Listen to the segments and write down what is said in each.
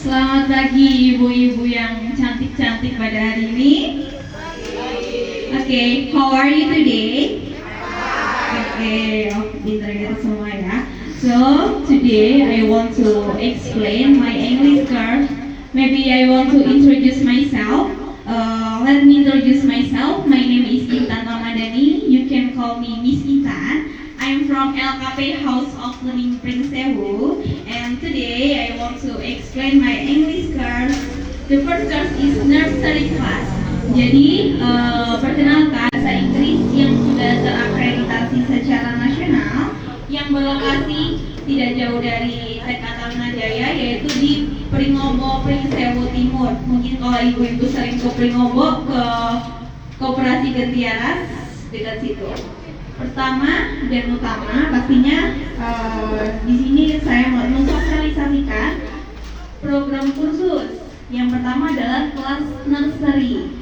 Selamat pagi ibu-ibu yang cantik-cantik pada hari ini. Okay, how are you today? Okay, pintar gitu semua ya. So, today I want to explain my English course. Maybe I want to introduce myself. Let me introduce myself. My name is Intan Ramadhani. You can call me Miss Intan. I'm from LKP House of Learning Prinsewu, and today I want to explain my English course. The first course is nursery class. Jadi, perkenalkan bahasa Inggris yang sudah terakreditasi secara nasional, yang berlokasi tidak jauh dari TK Tarunajaya, yaitu di Pringobo, Prinsewu Timur. Mungkin kalau ibu-ibu sering ke Pringobo, ke Koperasi Gentiaras, dekat situ. Pertama dan utama pastinya di sini saya mau mensosialisasikan program kursus. Yang pertama adalah kelas nursery.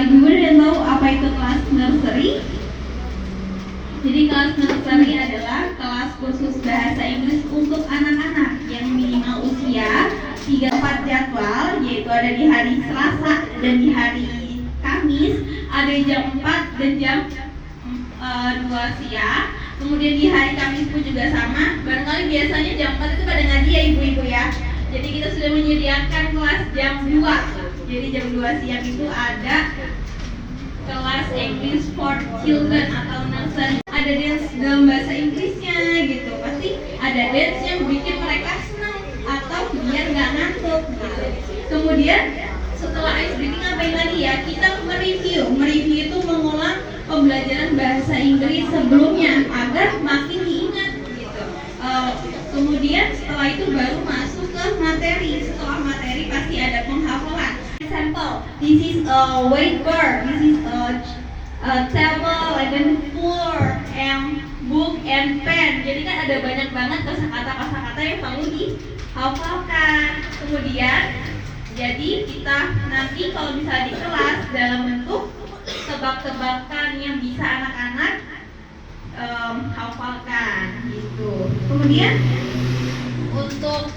Ibu udah tahu apa itu kelas nursery? Jadi kelas nursery adalah kelas kursus bahasa Inggris untuk anak-anak yang minimal usia 3-4 jadwal, yaitu ada di hari Selasa dan di hari Kamis, ada jam 4 dan jam 2 siang. Kemudian di hari Kamis pun juga sama. Barangkali biasanya jam 4 itu pada ngaji ya ibu-ibu ya. Jadi kita sudah menyediakan kelas jam 2. Jadi jam 2 siang itu ada kelas English for Children atau nursery. Ada dance dalam bahasa Inggrisnya gitu. Pasti ada dance yang bikin mereka senang atau biar nggak ngantuk gitu. Kemudian setelah ice breaking ngapain lagi ya? Kita mereview. Mereview itu mengulang pembelajaran bahasa Inggris sebelumnya agar makin diingat gitu. Kemudian setelah itu baru masuk ke materi. Setelah materi pasti ada penghafalan. Example, this is a whiteboard, this is a table, and then floor, and book and pen. Jadi kan ada banyak banget kosakata yang perlu dihafalkan. Kemudian jadi kita nanti kalau bisa di kelas dalam bentuk tebak-tebakan yang bisa anak-anak hafalkan gitu. Kemudian untuk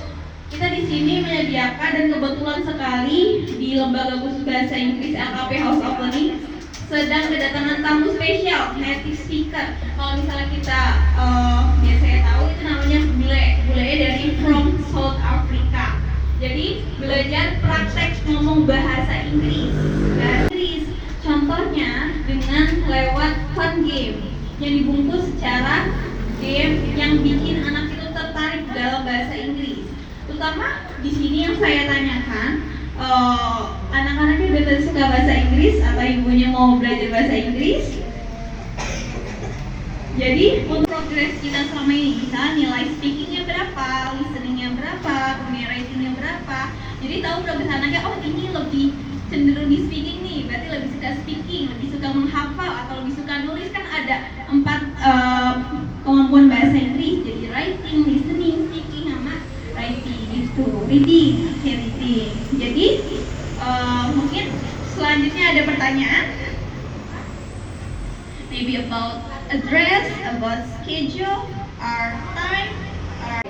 kita di sini menyediakan dan kebetulan sekali di Lembaga Khusus Bahasa Inggris LKP House of Learning sedang kedatangan tamu spesial, native speaker. Kalau misalnya kita biasanya tahu itu namanya bule dari from South Africa. Jadi belajar praktek ngomong bahasa Inggris. Contohnya dengan lewat fun game yang dibungkus secara game yang bikin anak itu tertarik dalam bahasa Inggris. Terutama di sini yang saya tanyakan, anak-anaknya udah suka bahasa Inggris atau ibunya mau belajar bahasa Inggris? Jadi untuk progres kita selama ini, misalnya nilai speakingnya berapa, listeningnya berapa, kemudian writingnya berapa. Jadi tahu progres anaknya, oh ini lebih cenderung di speaking nih, berarti lebih suka speaking, lebih suka menghafal atau lebih suka nulis. Kan ada 4 kemampuan bahasa Inggris, jadi writing, listening, speaking, sama writing itu. Reading. Jadi mungkin selanjutnya ada pertanyaan, maybe about address, about schedule, or time, or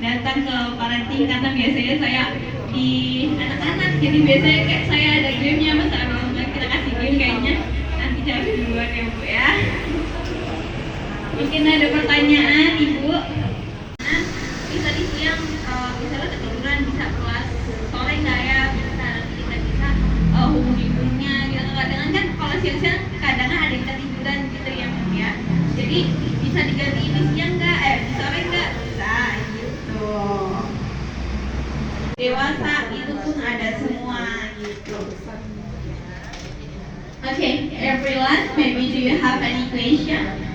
datang ke parenting karena biasanya saya di anak-anak, jadi biasanya kayak saya ada game-nya, masa orang kita kasih game kayaknya nanti jawab duluan ya Bu ya. Mungkin ada pertanyaan Ibu. Bisa di siang, misalnya ketiduran, bisa kelas sore nggak ya? Nanti kita bisa hubungi ibunya gitu. Kadang-kadang kan kalau siang-siang kadang ada yang ketiduran gitu ya Bu ya. Jadi bisa diganti di siang nggak? Di sore nggak? Bisa gitu. Dewasa itu pun ada semua gitu. Okay, everyone, maybe do you have any question?